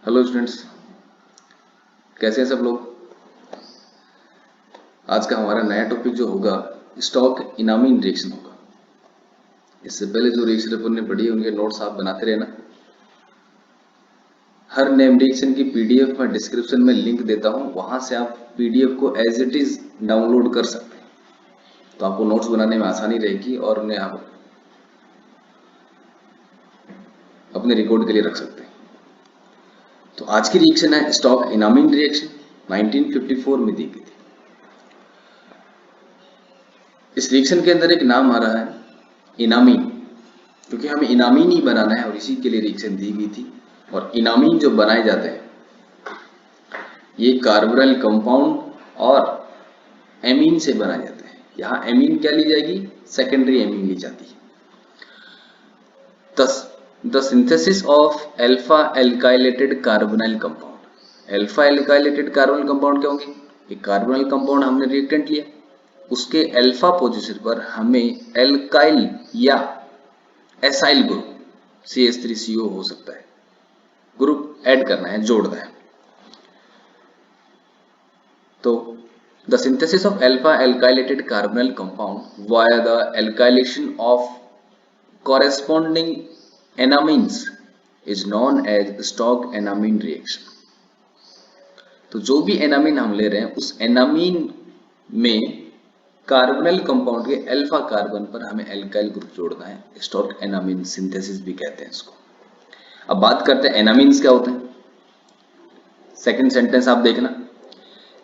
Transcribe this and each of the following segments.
Hello students, कैसे हैं सब लोग। आज का हमारा नया टॉपिक जो होगा स्टॉक इनामीन रिएक्शन होगा। इससे पहले जो रिएक्शन अपन ने पढ़ी है उनके नोट्स आप बनाते रहना। हर नेम रिएक्शन की पीडीएफ मैं डिस्क्रिप्शन में लिंक देता हूं, वहां से आप पीडीएफ को एज इट इज डाउनलोड कर सकते हैं, तो आपको नोट्स बनाने में आसानी रहेगी और उन्हें आप अपने रिकॉर्ड के लिए रख सकते हैं। तो आज की रिएक्शन है स्टॉक इनामीन रिएक्शन, 1954 में दी गई थी। इस रिएक्शन के अंदर एक नाम आ रहा है इनामीन, क्योंकि हमें इनामीन ही बनाना है और इसी के लिए रिएक्शन दी गई थी। और इनामीन जो बनाए जाते हैं ये कार्बोनिल कंपाउंड और एमीन से बनाए जाते हैं। यहां एमीन क्या ली जाएगी, सेकेंडरी एमीन ली जाती है। The synthesis of alpha alkylated carbonyl compound. Alpha alkylated carbonyl compound क्या होंगे, एक कार्बोनिल कंपाउंड हमने रिएक्टेंट लिया, उसके अल्फा पोजीशन पर हमें एल्काइल या एसाइल ग्रुप CH3CO हो सकता है, ग्रुप ऐड करना है, जोड़ना है। तो the synthesis of alpha alkylated carbonyl compound via the alkylation of corresponding enamines is known as Stork enamine reaction. तो जो भी एनामीन हम ले रहे हैं उस एनामीन में कार्बोनिल कंपाउंड के अल्फा कार्बन पर हमें एल्काइल ग्रुप जोड़ना है, स्टॉक एनामीन सिंथेसिस भी कहते हैं इसको। अब बात करते हैं एनामीन्स क्या होते हैं। सेकंड सेंटेंस आप देखना,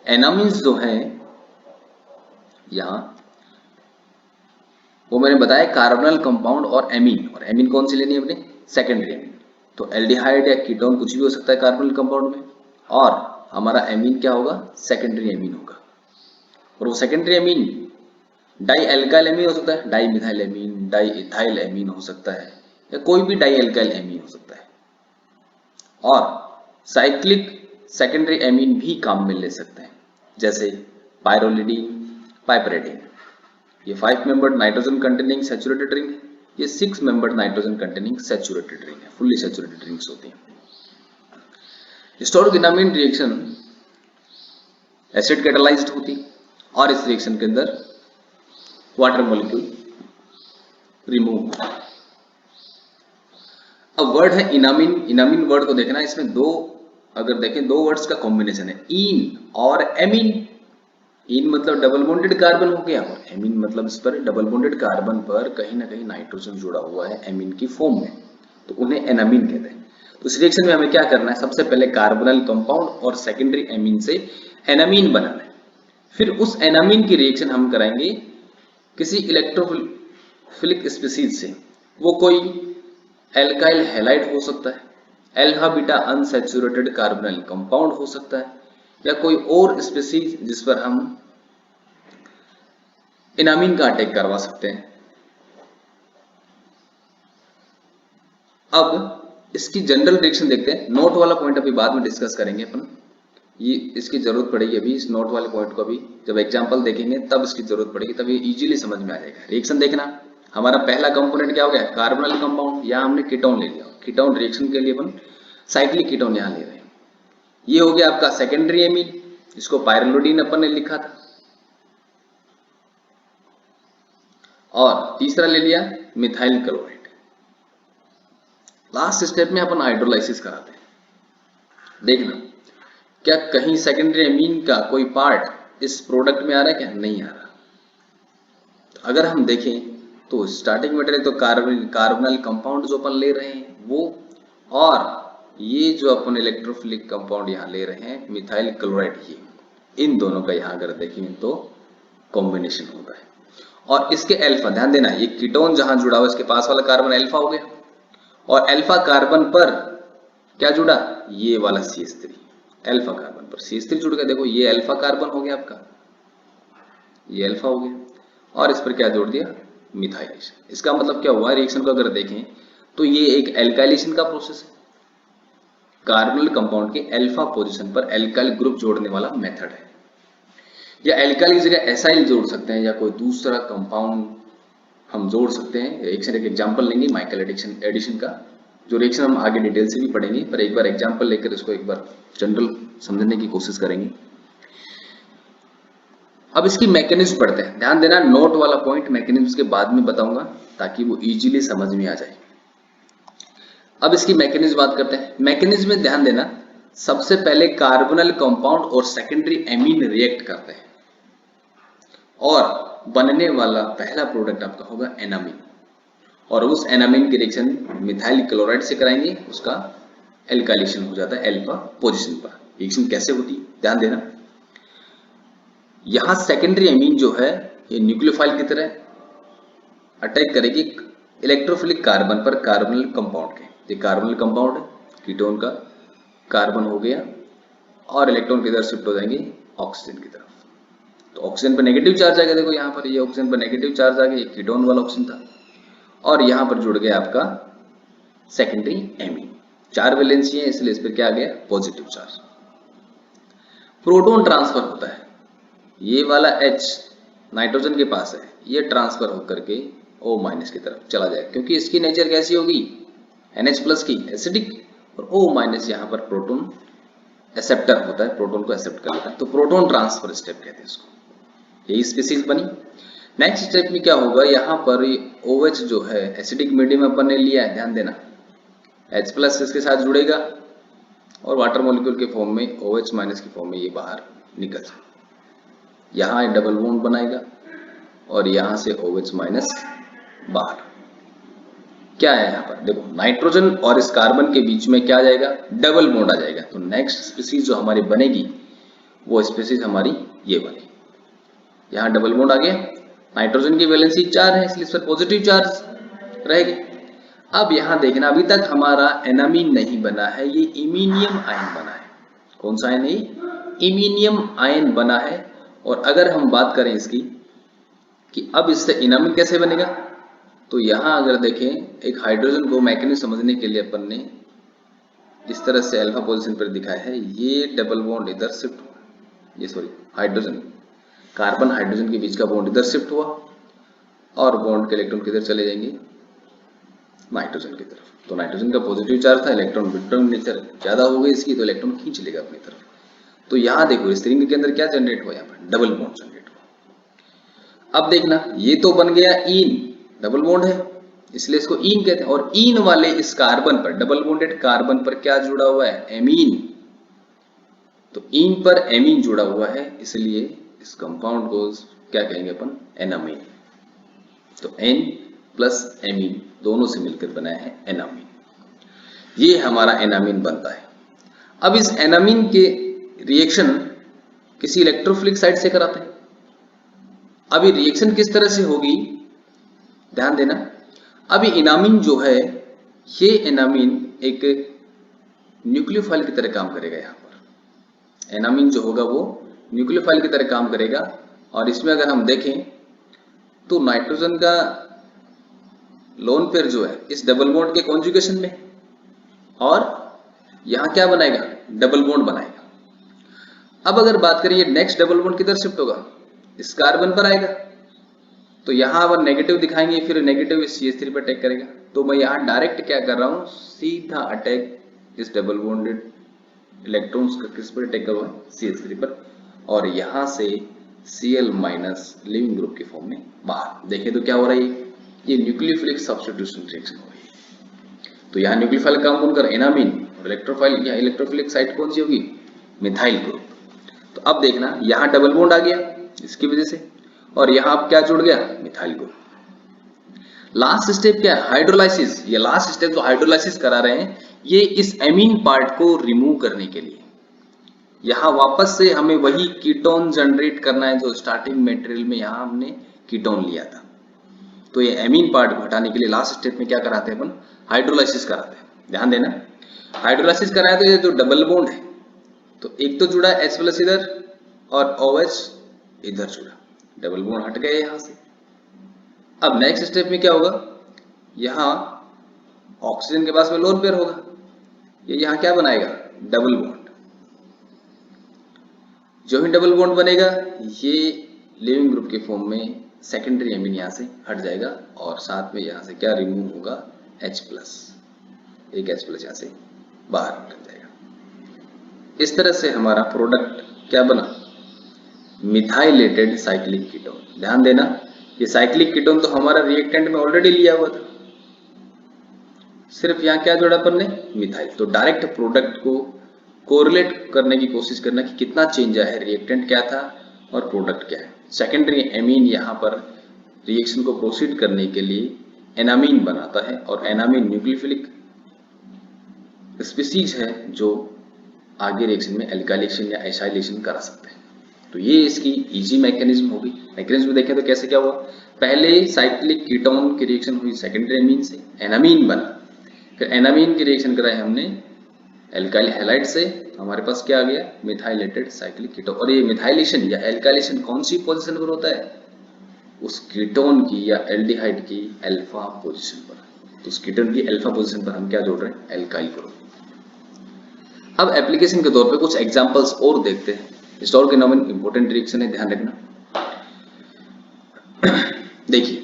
एनामीन्स जो है यहां वो मैंने बताया कार्बोनिल कंपाउंड और एमीन कौन सी लेनी है अपने, सेकेंडरी एमीन। तो एल्डिहाइड या कीटोन कुछ भी हो सकता है कार्बोनिल कंपाउंड में, और हमारा एमीन क्या होगा, सेकेंडरी एमीन होगा। और वो secondary amine dialkyl amine हो सकता है, dimethyl amine, diethyl amine हो सकता है, या कोई भी डाई एल्काइल एमीन हो सकता है। और साइक्लिक सेकेंडरी एमीन भी काम में ले सकते हैं, जैसे पायरोलिडीन, पाइपरेडिन। ये 5 membered nitrogen containing saturated ring है, ये 6 membered nitrogen containing saturated ring है, फुल्ली सैचुरेटेड रिंग्स होती हैं। स्टोरिक इनामीन रिएक्शन एसिड कैटालाइज्ड होती और इस रिएक्शन के अंदर वाटर मॉलिक्यूल रिमूव। अब वर्ड है इनामीन। इनामीन वर्ड को देखना, इसमें दो, अगर देखें दो वर्ड्स का कॉम्बिनेशन है, इन और एमीन। इन मतलब डबल बॉन्डेड कार्बन हो गया, और एमीन मतलब इस पर डबल बॉन्डेड कार्बन पर कहीं ना कहीं नाइट्रोजन जुड़ा हुआ है एमीन की फॉर्म में, तो उन्हें एनामीन कहते हैं। तो इस रिएक्शन में हमें क्या करना है, सबसे पहले कार्बोनिल कंपाउंड और सेकेंडरी एमीन से एनामीन बनाना है। फिर उस एनामीन की रिएक्शन हम कराएंगे किसी इलेक्ट्रोफिलिक स्पीसीज से। वो कोई एल्काइल हैलाइड हो सकता है, alpha beta unsaturated carbonyl compound हो सकता है, या कोई और स्पीसीज जिस पर हम इनामीन का अटैक करवा सकते हैं। अब इसकी जनरल रिएक्शन देखते हैं। नोट वाला पॉइंट अभी बाद में डिस्कस करेंगे अपन, ये इसकी जरूरत पड़ेगी अभी, इस नोट वाले पॉइंट को अभी जब एग्जांपल देखेंगे तब इसकी जरूरत पड़ेगी, तब ये इजीली समझ में आ जाएगा। रिएक्शन देखना, हमारा पहला कंपोनेंट क्या हो गया, कार्बोनिल कंपाउंड, यहां हमने कीटोन ले लिया। कीटोन रिएक्शन के लिए अपन साइक्लिक कीटोन यहां ले रहे हैं। ये हो गया आपका सेकेंडरी एमीन, इसको पायरोलिडीन अपन ने लिखा था। और तीसरा ले लिया मिथाइल क्लोराइड। लास्ट स्टेप में अपन हाइड्रोलाइसिस कराते हैं। देखना क्या कहीं सेकेंडरी एमीन का कोई पार्ट इस प्रोडक्ट में आ रहा है, क्या नहीं आ रहा। तो अगर हम देखें तो स्टार्टिंग मटेरियल तो कार्बोनिल कंपाउंड जो अपन ले रहे हैं वो, और ये जो अपन इलेक्ट्रोफिलिक कंपाउंड यहाँ ले रहे हैं मिथाइल क्लोराइड, ये इन दोनों का यहाँ अगर देखें तो कॉम्बिनेशन होता है। और इसके अल्फा, ध्यान देना, ये कीटोन जहां जुड़ा हुआ इसके पास वाला कार्बन अल्फा हो गया, और अल्फा कार्बन पर क्या जुड़ा, ये वाला CH3, अल्फा कार्बन पर CH3 जुड़ गया। देखो ये अल्फा कार्बन हो गया आपका, ये अल्फा हो गया, और इस पर क्या जोड़ दिया, मिथाइलेशन। इसका मतलब क्या हुआ, रिएक्शन को अगर देखें तो ये एक एल्काइलेशन का प्रोसेस है, कार्बोनिल कंपाउंड के अल्फा पोजीशन पर एल्काइल ग्रुप जोड़ने वाला मेथड है। या एल्काइल की जगह एसाइल जोड़ सकते हैं, या कोई दूसरा कंपाउंड हम जोड़ सकते हैं। एक एग्जांपल लेंगे माइकल एडिशन का, जो रिएक्शन हम आगे डिटेल से भी पढ़ेंगे, पर एक बार एग्जांपल लेकर इसको एक बार जनरल समझने की कोशिश करेंगे। अब इसकी मैकेनिज्म पढ़ते हैं। ध्यान देना, नोट वाला पॉइंट मैकेनिज्म के बाद में बताऊंगा ताकि वो इजीली समझ में आ जाए। अब इसकी मैकेनिज्म बात करते हैं। मैकेनिज्म में ध्यान देना, सबसे पहले कार्बोनल कंपाउंड और सेकेंडरी एमीन रिएक्ट करते हैं और बनने वाला पहला प्रोडक्ट आपका होगा एनामीन, और उस एनामीन की रिएक्शन मिथाइल क्लोराइड से कराएंगे, उसका एल्काइलेशन हो जाता है अल्फा पोजीशन पर। रिएक्शन कैसे होती है ध्यान देना, यहां सेकेंडरी एमीन जो है ये न्यूक्लियोफाइल की तरह अटैक करेगी इलेक्ट्रोफिलिक कार्बन पर कार्बोनिल कंपाउंड के। ये कार्बोनिल कंपाउंड है, कीटोन का कार्बन हो गया और इलेक्ट्रॉन किधर शिफ्ट हो जाएंगे ऑक्सीजन की तरफ। तो ऑक्सीजन पर नेगेटिव चार्ज आ गया, देखो यहाँ पर ये ऑक्सीजन पर नेगेटिव चार्ज आ गया, ये कीटोन वाला ऑक्सीजन था, और यहाँ पर जुड़ गया आपका सेकेंडरी एमीन। 4 वैलेंसी है इसलिए इस पर क्या आ गया पॉजिटिव चार्ज। प्रोटॉन ट्रांसफर होता है, ये वाला H नाइट्रोजन के पास है, ये ट्रांसफर होकर के O- की तरफ चला जाएगा, क्योंकि इसकी नेचर कैसी होगी NH+ की एसिडिक, और O- यहाँ पर प्रोटॉन एक्सेप्टर होता है, प्रोटॉन को एक्सेप्ट कर लेता है, तो प्रोटॉन ट्रांसफर स्टेप कहते हैं इसको। यही स्पीसीज बनी। नेक्स्ट स्टेप में क्या होगा, यहाँ पर OH जो है एसिडिक मीडियम अपन ने लिया है, ध्यान देना H+ इसके साथ जुड़ेगा और वाटर मॉलिक्यूल के फॉर्म में OH- की फॉर्म में ये बाहर निकल जाए, यहाँ डबल बॉन्ड बनाएगा और यहाँ से OH- बाहर। क्या है यहाँ पर देखो, नाइट्रोजन और इस कार्बन के बीच में क्या आ जाएगा डबल बॉन्ड आ जाएगा। तो नेक्स्ट स्पीसीज जो हमारी बनेगी वो स्पीसीज हमारी ये बनेगी, यहाँ डबल बॉन्ड आ गया, नाइट्रोजन की वैलेंसी 4 है इसलिए इस पर पॉजिटिव चार्ज रहेगी। अब यहाँ देखना, अभी तक हमारा एनामीन नहीं बना है, ये इमीनियम आयन बना है। कौन सा आयन है, इमीनियम आयन बना है। और अगर हम बात करें इसकी कि अब इससे एनामीन कैसे बनेगा, तो यहां अगर देखें एक हाइड्रोजन को मैकेनिज्म समझने के लिए अपन ने इस तरह से अल्फा पोजीशन पर दिखाया है, ये डबल बॉन्ड इधर शिफ्ट हुआ, ये सॉरी हाइड्रोजन कार्बन हाइड्रोजन के बीच का बॉन्ड इधर शिफ्ट हुआ और बॉन्ड के इलेक्ट्रॉन किधर चले जाएंगे नाइट्रोजन की तरफ। तो नाइट्रोजन का पॉजिटिव चार्ज था, इलेक्ट्रॉन विक्ट्रॉन नेचर ज्यादा हो गई इसकी, तो इलेक्ट्रॉन खींच लेगा अपनी तरफ। तो यहां देखो इस रिंग के अंदर क्या जनरेट हुआ, यहाँ पर डबल बॉन्ड जनरेट हुआ। अब देखना ये तो बन गया इन, डबल बॉन्ड है इसलिए इसको इन कहते हैं, और इन वाले इस कार्बन पर डबल बॉन्डेड कार्बन पर क्या जुड़ा हुआ है एमीन। तो इन पर एमीन जुड़ा हुआ है इसलिए इस कंपाउंड को क्या कहेंगे अपन एनामीन। तो N+ एमीन दोनों से मिलकर बनाया है एनामीन, ये हमारा एनामीन बनता है। अब इस एनामीन के रिएक्शन किसी इलेक्ट्रोफिलिक साइट से कराते हैं। अभी रिएक्शन किस तरह से होगी ध्यान देना, अभी एनामीन जो है ये एनामीन एक न्यूक्लियोफाइल की तरह काम करेगा। यहाँ पर एनामीन जो होगा वो न्यूक्लियोफाइल की तरह काम करेगा, और इसमें अगर हम देखें तो नाइट्रोजन का लोन पेयर जो है इस डबल बॉन्ड के कॉन्जुगेशन में, और यहां क्या बनाएगा डबल बॉन्ड बनाएगा। अब अगर बात करें ये नेक्स्ट डबल बॉन्ड किधर शिफ्ट होगा इस कार्बन पर आएगा, तो यहां पर नेगेटिव दिखाएंगे, फिर नेगेटिव इस CH3 पर अटैक करेगा। तो मैं यहां डायरेक्ट क्या कर रहा हूं, सीधा अटैक इस डबल बॉन्डेड इलेक्ट्रॉन्स का किस पर अटैक कर रहा हूं CH3 पर, और यहां से Cl- लिविंग ग्रुप के फॉर्म में बाहर। देखिए तो क्या हो रहा है, ये न्यूक्लियोफिलिक सब्स्टिट्यूशन रिएक्शन हो रही है। तो यहाँ न्यूक्लियोफाइल काम कौन कर एनामीन, और इलेक्ट्रोफाइल या इलेक्ट्रोफिलिक साइट कौन सी होगी मिथाइल ग्रुप। तो अब देखना यहाँ डबल बॉन्ड आ गया इसकी वजह से, और यहाँ अब क्या जुड़ गया मिथाइल ग्रुप। लास्ट स्टेप क्या है हाइड्रोलाइसिस, ये लास्ट स्टेप जो हाइड्रोलाइसिस करा रहे हैं ये इस एमीन पार्ट को रिमूव करने के लिए। यहाँ वापस से हमें वही कीटोन जनरेट करना है जो स्टार्टिंग मटेरियल में यहाँ हमने कीटोन लिया था। तो ये एमीन पार्ट को हटाने के लिए लास्ट स्टेप में क्या कराते हैं अपन हाइड्रोलाइसिस कराते हैं। ध्यान देना हाइड्रोलाइसिस कराया तो ये जो डबल बॉन्ड है तो एक तो जुड़ा H+ इधर और OH इधर जुड़ा, डबल बॉन्ड हट गए यहां से। अब नेक्स्ट स्टेप में क्या होगा, यहां ऑक्सीजन के पास में लोन पेयर होगा, ये यहां क्या बनाएगा डबल बॉन्ड। जो ही डबल बॉन्ड बनेगा ये लिविंग ग्रुप के फॉर्म में सेकेंडरी एमीन यहां से हट जाएगा, और साथ में यहां से क्या रिमूव होगा H+। एक H+ यहाँ से बाहर निकल जाएगा। इस तरह से हमारा प्रोडक्ट क्या बना, मिथाइलेटेड साइक्लिक कीटोन। ध्यान देना, ये साइक्लिक कीटोन तो हमारा रिएक्टेंट में ऑलरेडी लिया हुआ था, सिर्फ यहाँ क्या जोड़ा अपन ने, मिथाइल। तो डायरेक्ट प्रोडक्ट को कोरिलेट करने की कोशिश करना कि कितना चेंज आया है, रिएक्टेंट क्या था और प्रोडक्ट क्या है। सेकेंडरी एमीन यहाँ पर रिएक्शन को प्रोसीड करने के लिए एनामीन बनाता है, और एनामीन न्यूक्लियोफिलिक स्पीसीज है जो आगे रिएक्शन में एल्काइलेशन या एसाइलेशन करा सकते हैं। तो ये इसकी इजी मैकेनिज्म होगी। मैकेनिज्म में देखें तो कैसे क्या हुआ, पहले साइक्लिक कीटोन की रिएक्शन हुई सेकेंडरी एमीन से, एनामीन बना, फिर एनामीन की रिएक्शन कराई हमने एल्काइल हैलाइड से, हमारे पास क्या आ गया, मिथाइलेटेड साइक्लिक कीटोन। और ये मिथाइलेशन या एल्काइलेशन कौन सी पोजीशन पर होता है, उस कीटोन की या एल्डिहाइड की अल्फा पोजीशन पर। तो उस कीटोन की अल्फा पोजीशन पर हम क्या जोड़ रहे हैं, एल्काइल ग्रुप। अब एप्लीकेशन के तौर पे कुछ एग्जांपल्स और देखते हैं। हिस्टोरिक एनामीन इंपॉर्टेंट रिएक्शन है, ध्यान रखना। देखिए,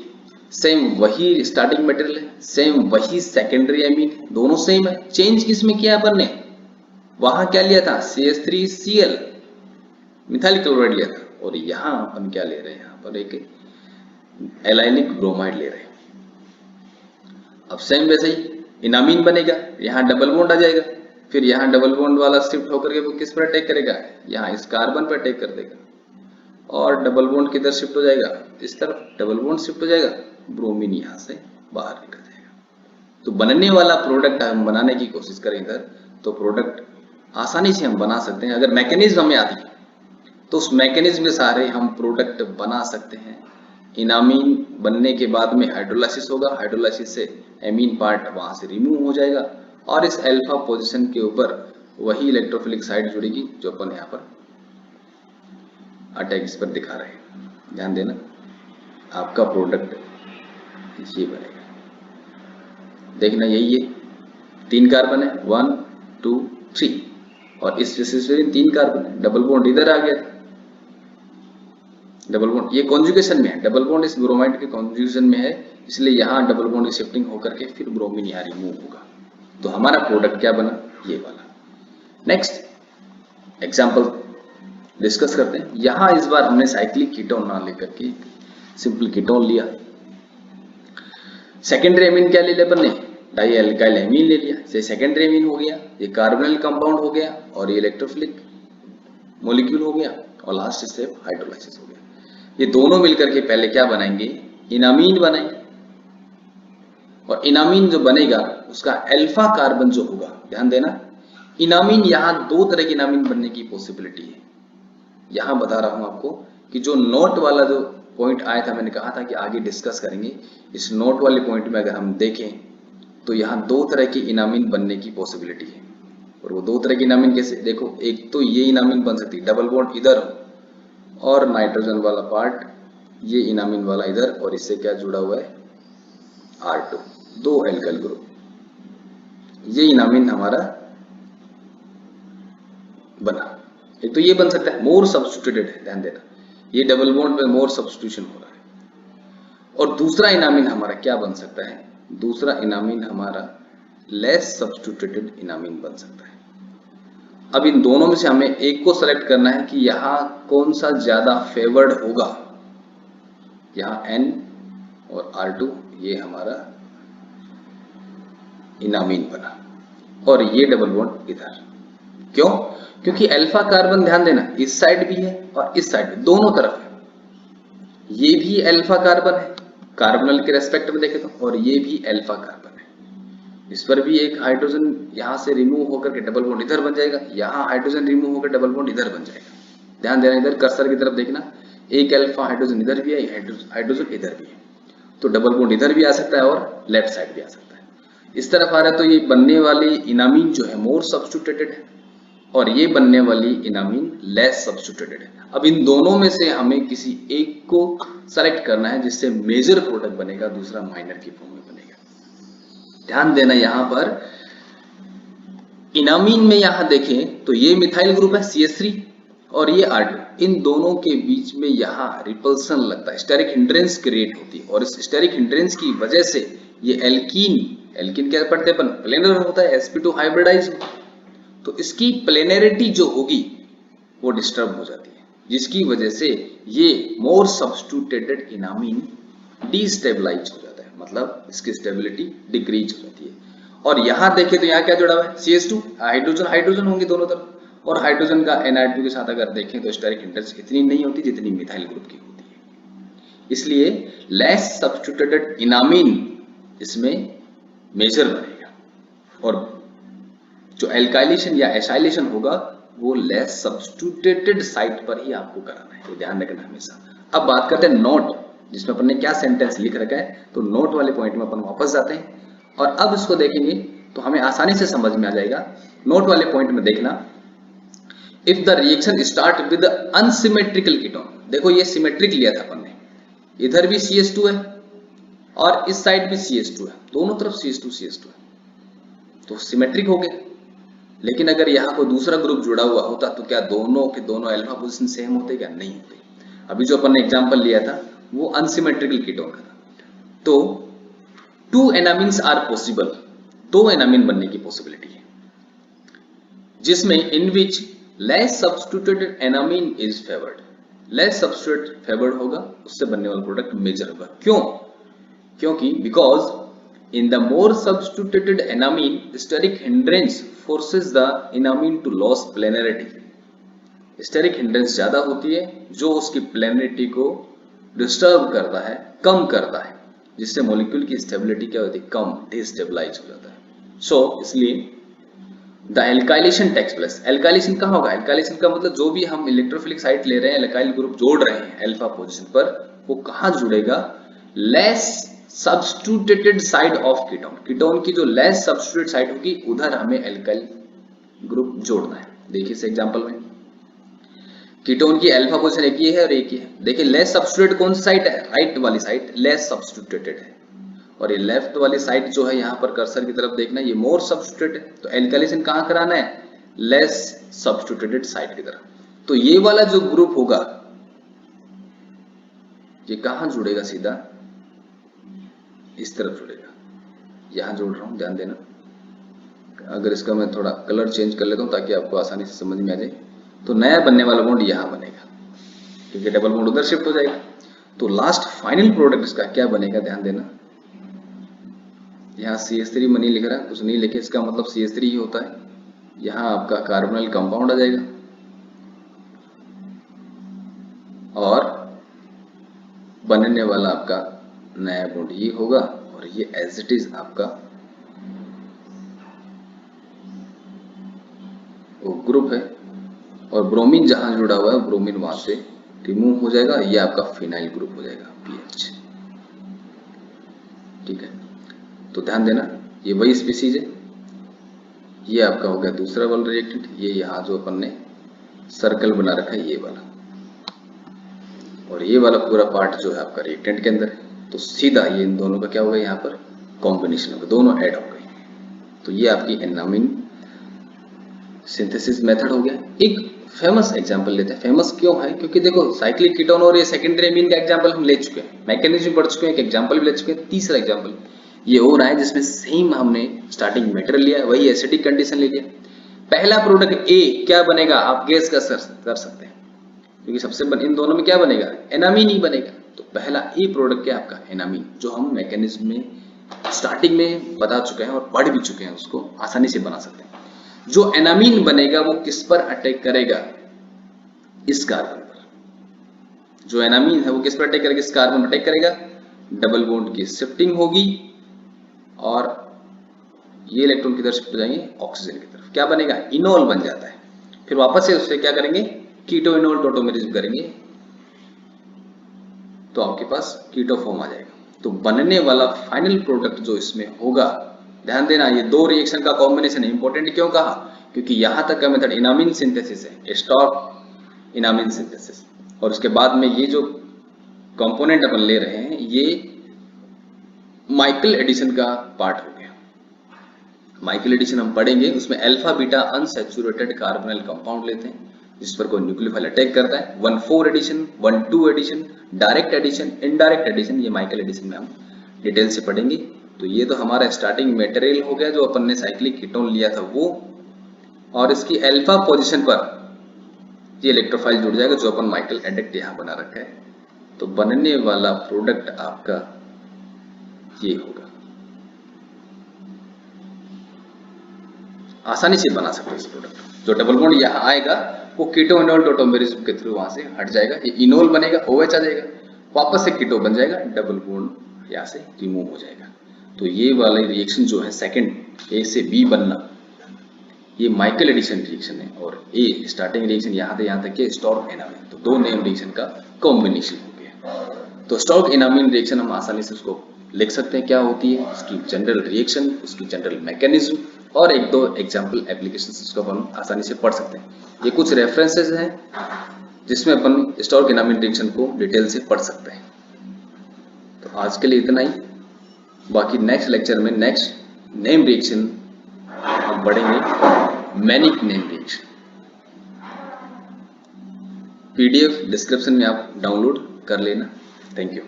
सेम वही स्टार्टिंग मटेरियल है, सेम वही सेकेंडरी एमीन, दोनों सेम है। चेंज किसमें किया अपन ने, वहां क्या लिया था, CH3Cl मिथाइल क्लोराइड लिया था, और यहां अपन क्या ले रहे हैं, यहाँ पर एक एलाइनिक ब्रोमाइड ले रहे हैं। अब सेम वैसे ही इनामीन बनेगा, यहाँ डबल बॉन्ड आ जाएगा, फिर यहाँ डबल बॉन्ड वाला शिफ्ट होकर के वो किस पर अटैक करेगा, यहाँ इस कार्बन पर अटैक कर देगा, और डबल बॉन्ड किधर शिफ्ट हो जाएगा, इस तरफ डबल बॉन्ड शिफ्ट हो जाएगा, ब्रोमीन यहाँ से बाहर निकल जाएगा। तो बनने वाला प्रोडक्ट हम बनाने की कोशिश करें इधर, तो प्रोडक्ट आसानी से हम बना सकते हैं। अगर मैकेनिज्म हमें आती तो उस मैकेनिज्म के सहारे हम प्रोडक्ट बना सकते हैं। इनामीन बनने के बाद में हाइड्रोलाइसिस होगा, हाइड्रोलाइसिस से एमीन पार्ट वहां से रिमूव हो जाएगा, और इस अल्फा पोजीशन के ऊपर वही इलेक्ट्रोफिलिक साइट जुड़ेगी जो अपन यहाँ पर अटैक इस पर दिखा रहे हैं। ध्यान देना, आपका प्रोडक्ट ये बनेगा। देखना, यही है, 3 कार्बन है, 1 2 3, और इस स्पीसीज में 3 कार्बन है, डबल बॉन्ड इधर आ गया, डबल बॉन्ड ये कॉन्जुगेशन में है, डबल बॉन्ड इस ब्रोमाइड के कॉन्जुगेशन में है, इसलिए यहाँ डबल बॉन्ड की शिफ्टिंग होकर के फिर ब्रोमीन यहाँ रिमूव होगा। तो हमारा प्रोडक्ट क्या बना, ये वाला। नेक्स्ट एग्जांपल डिस्कस करते हैं। यहाँ इस बार हमने साइक्लिक कीटोन ना लेकर के सिंपल कीटोन लिया। सेकेंडरी एमीन क्या ले लिया अपन ने, डाई एल्काइल एमीन ले लिया। ये सेकेंडरी एमीन हो गया, ये कार्बोनिल कंपाउंड हो गया, और ये इलेक्ट्रोफिलिक मॉलिक्यूल हो गया, और लास्ट स्टेप हाइड्रोलाइसिस हो गया। ये दोनों मिलकर के पहले क्या बनाएंगे, इनामीन बनाएंगे, और इनामीन जो बनेगा उसका अल्फा कार्बन जो होगा, ध्यान देना, इनामीन यहाँ 2 तरह के इनामीन बनने की पॉसिबिलिटी है। यहां बता रहा हूं आपको कि जो नोट वाला जो पॉइंट आया था, मैंने कहा था कि आगे डिस्कस करेंगे। इस नोट वाले पॉइंट में अगर हम देखें तो यहाँ 2 तरह के इनामीन बनने की पॉसिबिलिटी है। और वो 2 तरह के इनामीन कैसे, देखो, एक तो ये इनामीन बन सकती है, डबल बॉन्ड इधर हो और नाइट्रोजन वाला पार्ट ये इनामीन वाला इधर, और इससे क्या जुड़ा हुआ है, R2, 2 एल्काइल ग्रुप। ये इनामीन हमारा बना। एक तो ये बन सकता है, मोर सब्स्टिट्यूटेड है, ध्यान देना, ये डबल बॉन्ड में मोर सब्स्टिट्यूशन हो रहा है। और दूसरा इनामीन हमारा क्या बन सकता है, दूसरा इनामीन हमारा लेस सब्स्टिट्यूटेड इनामीन बन सकता है। अब इन दोनों में से हमें एक को सेलेक्ट करना है कि यहां कौन सा ज्यादा फेवर्ड होगा। यहां N और R2 ये हमारा इनामीन बना, और ये डबल बॉन्ड इधर। क्यों, क्योंकि अल्फा कार्बन, ध्यान देना, इस साइड भी है और इस साइड भी, दोनों तरफ है। ये भी अल्फा कार्बन है कार्बोनिल के रेस्पेक्ट में देखे तो, और ये भी अल्फा कार्बन है। इस पर भी एक हाइड्रोजन यहां से रिमूव होकर के डबल बॉन्ड इधर बन जाएगा, यहां हाइड्रोजन रिमूव होकर डबल बॉन्ड इधर बन जाएगा। ध्यान देना, इधर कर्सर की तरफ देखना, एक अल्फा हाइड्रोजन इधर भी है, हाइड्रोजन इधर भी है, तो डबल बॉन्ड इधर भी आ सकता है और लेफ्ट साइड भी आ सकता है। इस तरफ आ रहा है तो ये बनने वाली इनामीन जो है मोर सब्स्टिट्यूटेड है, और ये बनने वाली इनामीन लेस सब्स्टिट्यूटेड है। अब इन दोनों में से हमें किसी एक को सेलेक्ट करना है जिससे मेजर प्रोडक्ट बनेगा, दूसरा माइनर की फॉर्म में बनेगा। ध्यान देना, यहां पर इनामीन में यहां देखें तो ये मिथाइल ग्रुप है CH3 और ये R2, इन दोनों के बीच में यहां रिपल्सन लगता है, स्टेरिक हिंड्रेंस क्रिएट होती है, और इस स्टेरिक हिंड्रेंस की वजह से ये एल्कीन एल्किन क्या पढ़ते अपन, प्लेनर होता है, sp2 हाइब्रिडाइज, तो इसकी प्लेनरिटी जो होगी वो डिस्टर्ब हो जाती है, जिसकी वजह से ये मोर सब्स्टिट्यूटेड इनामीन डीस्टेबलाइज हो जाता है, मतलब इसकी स्टेबिलिटी डिक्रीज हो जाती है। और यहां देखें तो यहाँ क्या जुड़ा हुआ है, CH2, हाइड्रोजन हाइड्रोजन होंगे दोनों तरफ, और हाइड्रोजन का Ni2 के साथ अगर देखें तो स्टेरिक हिंड्रेंस इतनी नहीं होती जितनी मिथाइल ग्रुप की होती है। इसलिए लेस सब्स्टिट्यूटेड इनामीन इसमें मेजर बनेगा, और जो एल्काइलेशन या एसाइलेशन होगा वो लेस सब्स्टिट्यूटेड साइट पर ही आपको कराना है, तो ध्यान रखना हमेशा। अब बात करते हैं नोट, जिसमें अपन ने क्या सेंटेंस लिख रखा है, तो नोट वाले पॉइंट में अपन वापस जाते हैं और अब इसको देखेंगे तो हमें आसानी से समझ में आ जाएगा। नोट वाले पॉइंट में देखना, if the reaction start with unsymmetrical ketone, देखो ये सिमेट्रिक लिया था अपन ने, इधर भी CH2 है और इस साइड भी CH2 है, दोनों तरफ CH2 है, तो सिमेट्रिक हो गए। लेकिन अगर यहाँ कोई दूसरा ग्रुप जुड़ा हुआ होता तो क्या दोनों के दोनों अल्फा पोजीशन सेम होते, क्या नहीं होते। अभी जो अपन ने एग्जांपल लिया था वो अनसिमेट्रिकल कीटोन का था, तो 2 एनामीन्स आर पॉसिबल, 2 एनामीन बनने की पॉसिबिलिटी है, जिसमें in which less substituted enamine is favoured, less substitute favoured होगा, उससे बनने वाला प्रोडक्ट मेजर होगा। क्यों? क्योंकि because in the more substituted enamine, steric hindrance forces the enamine to lose planarity, steric hindrance ज्यादा होती है जो उसकी प्लेनरिटी को डिस्टर्ब करता है, कम करता है, जिससे मॉलिक्यूल की स्टेबिलिटी क्या होती है, कम, डिस्टेबलाइज हो जाता है। सो इसलिए the alkylation takes place, alkylation कहाँ होगा, एल्काइलेशन का मतलब जो भी हम इलेक्ट्रोफिलिक साइट ले रहे हैं, एल्काइल ग्रुप जोड़ रहे हैं अल्फा पोजीशन पर, वो कहाँ जुड़ेगा, less substituted side of ketone, ketone की जो लेस सब्स्टिट्यूटेड साइड होगी उधर हमें एल्काइल ग्रुप जोड़ना है। देखिए इस एग्जांपल में कीटोन की अल्फा पोजीशन एक ही है और एक ही है, देखिए लेस सब्स्टिट्यूटेड कौन सी साइड है, राइट वाली साइड लेस सब्स्टिट्यूटेड है, और ये लेफ्ट वाली साइड जो है यहाँ पर कर्सर की तरफ देखना, ये मोर सब्स्टिट्यूटेड है, तो एल्काइलेशन कहाँ कराना है, लेस सब्स्टिट्यूटेड साइड की तरफ। तो ये वाला जो ग्रुप होगा ये कहाँ जुड़ेगा, सीधा इस तरफ जुड़ेगा, यहां जोड़ रहा हूं, ध्यान देना। अगर इसका मैं थोड़ा कलर चेंज कर लेता हूं ताकि आपको आसानी से समझ में आ जाए, तो नया बनने वाला बॉन्ड यहां बनेगा, क्योंकि डबल बॉन्ड उधर शिफ्ट हो जाएगा। तो लास्ट फाइनल प्रोडक्ट इसका क्या बनेगा, ध्यान देना, यहाँ CH3 मनी लिख रहा है, कुछ नहीं लिखे, इसका मतलब CH3 ही होता है, यहाँ आपका कार्बोनिल कंपाउंड आ जाएगा और बनने वाला आपका नया बॉन्ड ये होगा, और ये एज इट इज आपका वो ग्रुप है, और ब्रोमीन जहां जुड़ा हुआ है ब्रोमीन वहां से रिमूव हो जाएगा, ये आपका फिनाइल ग्रुप हो जाएगा PH। ठीक है, तो ध्यान देना ये वही स्पीसीज है, ये आपका हो गया दूसरा वाला रिएक्टेंट, ये यहाँ जो अपन ने सर्कल बना रखा है ये वाला, और ये वाला पूरा पार्ट जो है आपका रिएक्टेंट के अंदर है। तो सीधा ये इन दोनों का क्या होगा, यहाँ पर कॉम्बिनेशन होगा, दोनों ऐड हो गए। तो ये आपकी एनामीन सिंथेसिस मेथड हो गया। एक फेमस एग्जांपल लेते हैं, फेमस क्यों है, क्योंकि देखो साइक्लिक कीटोन और ये सेकेंडरी एमीन का एग्जांपल हम ले चुके हैं, मैकेनिज्म पढ़ चुके हैं, एक एग्जांपल भी ले चुके हैं। तीसरा एग्जांपल ये हो रहा है जिसमें सेम हमने स्टार्टिंग मटेरियल लिया है, वही एसिडिक कंडीशन ले लिया। पहला प्रोडक्ट ए क्या बनेगा, आप गेस कर सकते हैं, क्योंकि सबसे इन दोनों में क्या बनेगा, एनामीन ही बनेगा। तो पहला ए प्रोडक्ट क्या आपका, एनामीन, जो हम मैकेनिज्म में स्टार्टिंग में बता चुके हैं और पढ़ भी चुके हैं, उसको आसानी से बना सकते हैं। जो एनामीन बनेगा वो किस पर अटैक करेगा, इस कार्बन पर। जो एनामीन है वो किस पर अटैक करेगा, इस कार्बन पर अटैक करेगा, डबल बॉन्ड की शिफ्टिंग होगी और ये इलेक्ट्रॉन किधर शिफ्ट हो जाएंगे, ऑक्सीजन की तरफ। क्या बनेगा, इनोल बन जाता है। फिर वापस से उससे क्या करेंगे, कीटो इनोल टोटोमेरिज्म करेंगे, तो आपके पास कीटो फॉर्म आ जाएगा। तो बनने वाला फाइनल प्रोडक्ट जो इसमें होगा, ध्यान देना ये दो रिएक्शन का कॉम्बिनेशन है। इंपॉर्टेंट क्यों कहा, क्योंकि यहां तक का मेथड इनामीन सिंथेसिस है, स्टॉप इनामीन सिंथेसिस, और उसके बाद में ये जो कंपोनेंट अपन ले रहे हैं ये माइकल एडिशन का पार्ट हो गया। माइकल एडिशन हम पढ़ेंगे, उसमें alpha beta unsaturated carbonyl compound लेते हैं जिस पर कोई न्यूक्लियोफाइल अटैक करता है। 1,4 addition, 1,2 addition, direct addition, indirect addition, ये माइकल एडिशन में हम डिटेल से पढ़ेंगे। तो ये तो हमारा स्टार्टिंग मटेरियल हो गया जो अपन ने साइक्लिक कीटोन लिया था वो, और इसकी अल्फा पोजीशन पर ये इलेक्ट्रोफाइल जुड़ जाएगा जो अपन माइकल एडिक्ट यहां बना रखा है। तो बनने वाला प्रोडक्ट आपका ये होगा। आसानी से बना सकते हो इस प्रोडक्ट। जो डबल बॉन्ड यहाँ आएगा वो कीटो इनोल टोटोमेरिज्म के थ्रू वहां से हट जाएगा, ये इनोल बनेगा, OH आ जाएगा, वापस से कीटो बन जाएगा, डबल बॉन्ड यहाँ से रिमूव हो जाएगा। तो ये वाला रिएक्शन जो है सेकंड A से B बनना, ये माइकल एडिशन रिएक्शन है, और ए स्टार्टिंग रिएक्शन यहाँ तक के स्टॉर्क एनामिन, तो दो नेम रिएक्शन का कॉम्बिनेशन हो गया। तो स्टॉर्क एनामिन रिएक्शन हम आसानी से उसको लिख सकते हैं क्या होती है, उसकी जनरल रिएक्शन, उसकी जनरल मैकेनिज्म, और एक दो एग्जाम्पल एप्लीकेशन उसको हम आसानी से पढ़ सकते हैं। ये कुछ रेफरेंसेज हैं जिसमें अपन स्टॉर्क एनामिन रिएक्शन को डिटेल से पढ़ सकते हैं। तो आज के लिए इतना ही, बाकी नेक्स्ट लेक्चर में नेक्स्ट नेम रिएक्शन हम पढ़ेंगे, manic name reaction. PDF description में आप डाउनलोड कर लेना। Thank you.